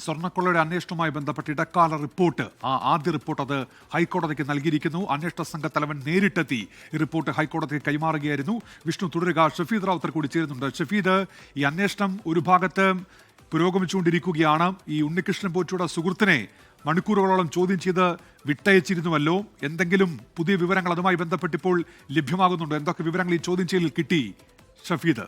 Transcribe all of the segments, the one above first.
സ്വർണ്ണക്കൊള്ളയുടെ അന്വേഷണവുമായി ബന്ധപ്പെട്ട് ഇടക്കാല റിപ്പോർട്ട്, ആദ്യ റിപ്പോർട്ട് അത് ഹൈക്കോടതിക്ക് നൽകിയിരിക്കുന്നു. അന്വേഷണ സംഘ തലവൻ നേരിട്ടെത്തി ഈ റിപ്പോർട്ട് ഹൈക്കോടതിക്ക് കൈമാറുകയായിരുന്നു. വിഷ്ണു തുടരുക. ഷഫീദ് റാവുത്തർ കൂടി ചേരുന്നുണ്ട്. ഷഫീദ്, ഈ അന്വേഷണം ഒരു ഭാഗത്ത് പുരോഗമിച്ചുകൊണ്ടിരിക്കുകയാണ്. ഈ ഉണ്ണികൃഷ്ണൻ പോറ്റിയുടെ സുഹൃത്തിനെ മണിക്കൂറുകളോളം ചോദ്യം ചെയ്ത് വിട്ടയച്ചിരുന്നുവല്ലോ. എന്തെങ്കിലും പുതിയ വിവരങ്ങൾ അതുമായി ബന്ധപ്പെട്ടിപ്പോൾ ലഭ്യമാകുന്നുണ്ടോ? എന്തൊക്കെ വിവരങ്ങൾ ഈ ചോദ്യം ചെയ്യലിൽ കിട്ടി ഷഫീദ്?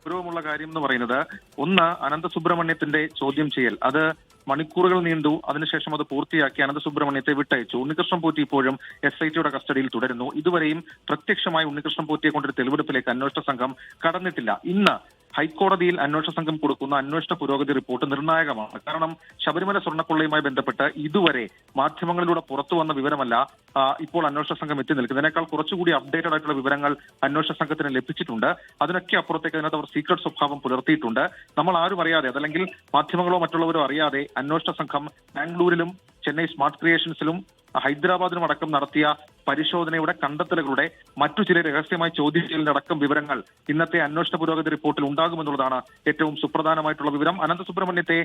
ഗൗരവമുള്ള കാര്യം എന്ന് പറയുന്നത്, ഒന്ന്, അനന്തസുബ്രഹ്മണ്യത്തിന്റെ ചോദ്യം ചെയ്യൽ അത് മണിക്കൂറുകൾ നീണ്ടു. അതിനുശേഷം അത് പൂർത്തിയാക്കി അനന്തസുബ്രഹ്മണ്യത്തെ വിട്ടയച്ചു. ഉണ്ണികൃഷ്ണൻ പോറ്റി ഇപ്പോഴും SITയുടെ കസ്റ്റഡിയിൽ തുടരുന്നു. ഇതുവരെയും പ്രത്യക്ഷമായി ഉണ്ണികൃഷ്ണൻ പോറ്റിയെ കൊണ്ടൊരു തെളിവെടുപ്പിലേക്ക് അന്വേഷണ സംഘം കടന്നിട്ടില്ല. ഇന്ന് ഹൈക്കോടതിയിൽ അന്വേഷണ സംഘം കൊടുക്കുന്ന അന്വേഷണ പുരോഗതി റിപ്പോർട്ട് നിർണായകമാണ്. കാരണം ശബരിമല സ്വർണ്ണക്കൊള്ളയുമായി ബന്ധപ്പെട്ട് ഇതുവരെ മാധ്യമങ്ങളിലൂടെ പുറത്തു വന്ന വിവരമല്ല ഇപ്പോൾ അന്വേഷണ സംഘം എത്തി നിൽക്കുന്നതിനേക്കാൾ കുറച്ചുകൂടി അപ്ഡേറ്റഡ് ആയിട്ടുള്ള വിവരങ്ങൾ അന്വേഷണ സംഘത്തിന് ലഭിച്ചിട്ടുണ്ട്. അതിനൊക്കെ അപ്പുറത്തേക്ക് അതിനകത്ത് അവർ സീക്രട്ട് സ്വഭാവം പുലർത്തിയിട്ടുണ്ട്. നമ്മൾ ആരും അറിയാതെ, അതല്ലെങ്കിൽ മാധ്യമങ്ങളോ മറ്റുള്ളവരോ അറിയാതെ അന്വേഷണ സംഘം ബാംഗ്ലൂരിലും ചെന്നൈ സ്മാർട്ട് ക്രിയേഷൻസിലും ഹൈദരാബാദിലും അടക്കം നടത്തിയ പരിശോധനയുടെ കണ്ടെത്തലുകളുടെ മറ്റു ചില രഹസ്യമായി ചോദ്യം ചെയ്യലിനടക്കം വിവരങ്ങൾ ഇന്നത്തെ അന്വേഷണ പുരോഗതി റിപ്പോർട്ടിൽ ഉണ്ടാകുമെന്നുള്ളതാണ് ഏറ്റവും സുപ്രധാനമായിട്ടുള്ള വിവരം. അനന്തസുബ്രഹ്മണ്യത്തെ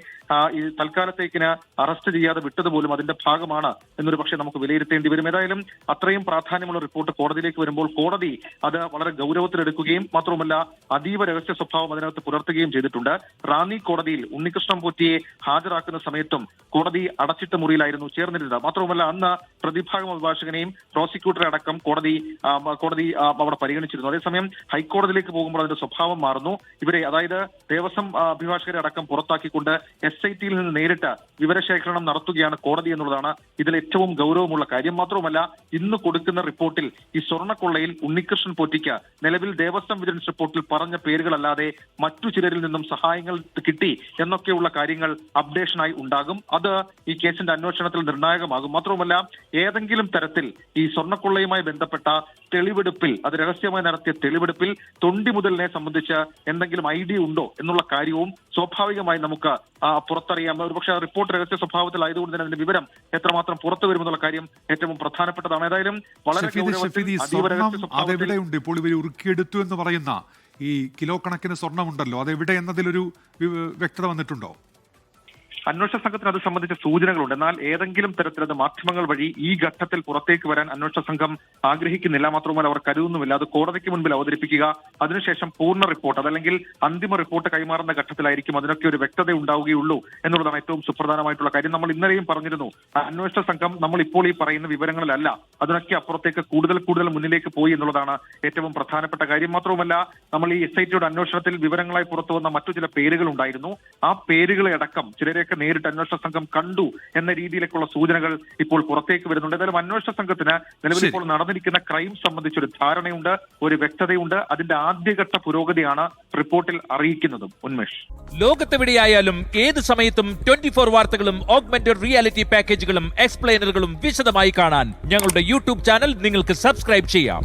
ഈ തൽക്കാലത്തേക്കിന് അറസ്റ്റ് ചെയ്യാതെ വിട്ടതുപോലും അതിന്റെ ഭാഗമാണ് എന്നൊരു പക്ഷേ നമുക്ക് വിലയിരുത്തേണ്ടി വരും. ഏതായാലും അത്രയും പ്രാധാന്യമുള്ള റിപ്പോർട്ട് കോടതിയിലേക്ക് വരുമ്പോൾ കോടതി അത് വളരെ ഗൗരവത്തിലെടുക്കുകയും മാത്രമല്ല അതീവ രഹസ്യ സ്വഭാവം അതിനകത്ത് പുലർത്തുകയും ചെയ്തിട്ടുണ്ട്. റാന്നി കോടതിയിൽ ഉണ്ണികൃഷ്ണൻ പോറ്റിയെ ഹാജരാക്കുന്ന സമയത്തും കോടതി അടച്ചിട്ട മുറിയിലായിരുന്നു ചേർന്നിരുന്നത്. മാത്രവുമല്ല അന്ന് പ്രതിഭാഗം അഭിഭാഷകനെയും പ്രോസിക്യൂട്ടറെ അടക്കം കോടതി അവിടെ പരിഗണിച്ചിരുന്നു. അതേസമയം ഹൈക്കോടതിയിലേക്ക് പോകുമ്പോൾ അതിന്റെ സ്വഭാവം മാറുന്നു. ഇവരെ, അതായത് ദേവസ്വം അഭിഭാഷകരെ അടക്കം പുറത്താക്കിക്കൊണ്ട് SITയിൽ നിന്ന് നേരിട്ട് വിവരശേഖരണം നടത്തുകയാണ് കോടതി എന്നുള്ളതാണ് ഇതിൽ ഏറ്റവും ഗൗരവമുള്ള കാര്യം. മാത്രവുമല്ല ഇന്ന് കൊടുക്കുന്ന റിപ്പോർട്ടിൽ ഈ സ്വർണ്ണക്കൊള്ളയിൽ ഉണ്ണികൃഷ്ണൻ പോറ്റിക്ക് നിലവിൽ ദേവസ്വം വിജിലൻസ് റിപ്പോർട്ടിൽ പറഞ്ഞ പേരുകളല്ലാതെ മറ്റു ചിലരിൽ നിന്നും സഹായങ്ങൾ കിട്ടി എന്നൊക്കെയുള്ള കാര്യങ്ങൾ അപ്ഡേഷനായി ഉണ്ടാകും. അത് ഈ കേസിന്റെ അന്വേഷണത്തിൽ നിർണായകമാകും. മാത്രവുമല്ല ഏതെങ്കിലും തരത്തിൽ ഈ സ്വർണ്ണക്കൊള്ളയുമായി ബന്ധപ്പെട്ട തെളിവെടുപ്പിൽ, അത് രഹസ്യമായി നടത്തിയ തെളിവെടുപ്പിൽ തൊണ്ടി മുതലിനെ സംബന്ധിച്ച് എന്തെങ്കിലും ഐഡിയ ഉണ്ടോ എന്നുള്ള കാര്യവും സ്വാഭാവികമായി നമുക്ക് പുറത്തറിയാം. ഒരുപക്ഷെ റിപ്പോർട്ട് രഹസ്യ സ്വഭാവത്തിലായതുകൊണ്ട് തന്നെ അതിന്റെ വിവരം എത്രമാത്രം പുറത്തു വരുമെന്നുള്ള കാര്യം ഏറ്റവും പ്രധാനപ്പെട്ടതാണ്. ഏതായാലും വളരെ അതെവിടെയുണ്ട് ഇപ്പോൾ ഇവർ ഉറുക്കിയെടുത്തു എന്ന് പറയുന്ന ഈ കിലോ കണക്കിന് സ്വർണ്ണമുണ്ടല്ലോ, അതെവിടെ എന്നതിലൊരു വ്യക്തത വന്നിട്ടുണ്ടോ? അന്വേഷണ സംഘത്തിന് അത് സംബന്ധിച്ച സൂചനകളുണ്ട്. എന്നാൽ ഏതെങ്കിലും തരത്തിൽ അത് മാധ്യമങ്ങൾ വഴി ഈ ഘട്ടത്തിൽ പുറത്തേക്ക് വരാൻ അന്വേഷണ സംഘം ആഗ്രഹിക്കുന്നില്ല. മാത്രമല്ല അവർ കരുതുന്നുമില്ല. അത് കോടതിക്ക് മുൻപിൽ അവതരിപ്പിക്കുക, അതിനുശേഷം പൂർണ്ണ റിപ്പോർട്ട് അതല്ലെങ്കിൽ അന്തിമ റിപ്പോർട്ട് കൈമാറുന്ന ഘട്ടത്തിലായിരിക്കും അതിനൊക്കെ ഒരു വ്യക്തത ഉണ്ടാവുകയുള്ളൂ എന്നുള്ളതാണ് ഏറ്റവും സുപ്രധാനമായിട്ടുള്ള കാര്യം. നമ്മൾ ഇന്നലെയും പറഞ്ഞിരുന്നു, അന്വേഷണ സംഘം നമ്മൾ ഇപ്പോൾ ഈ പറയുന്ന വിവരങ്ങളിലല്ല, അതിനൊക്കെ അപ്പുറത്തേക്ക് കൂടുതൽ മുന്നിലേക്ക് പോയി എന്നുള്ളതാണ് ഏറ്റവും പ്രധാനപ്പെട്ട കാര്യം. മാത്രവുമല്ല നമ്മൾ ഈ SITയുടെ അന്വേഷണത്തിൽ വിവരങ്ങളായി പുറത്തു വന്ന മറ്റു ചില പേരുകൾ ഉണ്ടായിരുന്നു. ആ പേരുകളെ അടക്കം ചിലരെ നേരിട്ട് അന്വേഷണ സംഘം കണ്ടു എന്ന രീതിയിലേക്കുള്ള സൂചനകൾ ഇപ്പോൾ പുറത്തേക്ക് വരുന്നുണ്ട്. ഏതായാലും അന്വേഷണ സംഘത്തിന് നിലവിൽ ഇപ്പോൾ നടന്നിരിക്കുന്ന ക്രൈം സംബന്ധിച്ചൊരു ധാരണയുണ്ട്, ഒരു വ്യക്തതയുണ്ട്. അതിന്റെ ആദ്യഘട്ട പുരോഗതിയാണ് റിപ്പോർട്ടിൽ അറിയിക്കുന്നതും. ഉന്മേഷ്, ലോകത്തെവിടെയായാലും ഏത് സമയത്തും 24 വാർത്തകളും ഓഗ്മെന്റഡ് റിയാലിറ്റി പാക്കേജുകളും എക്സ്പ്ലെയിനറുകളും വിശദമായി കാണാൻ ഞങ്ങളുടെ YouTube ചാനൽ നിങ്ങൾക്ക് സബ്സ്ക്രൈബ് ചെയ്യാം.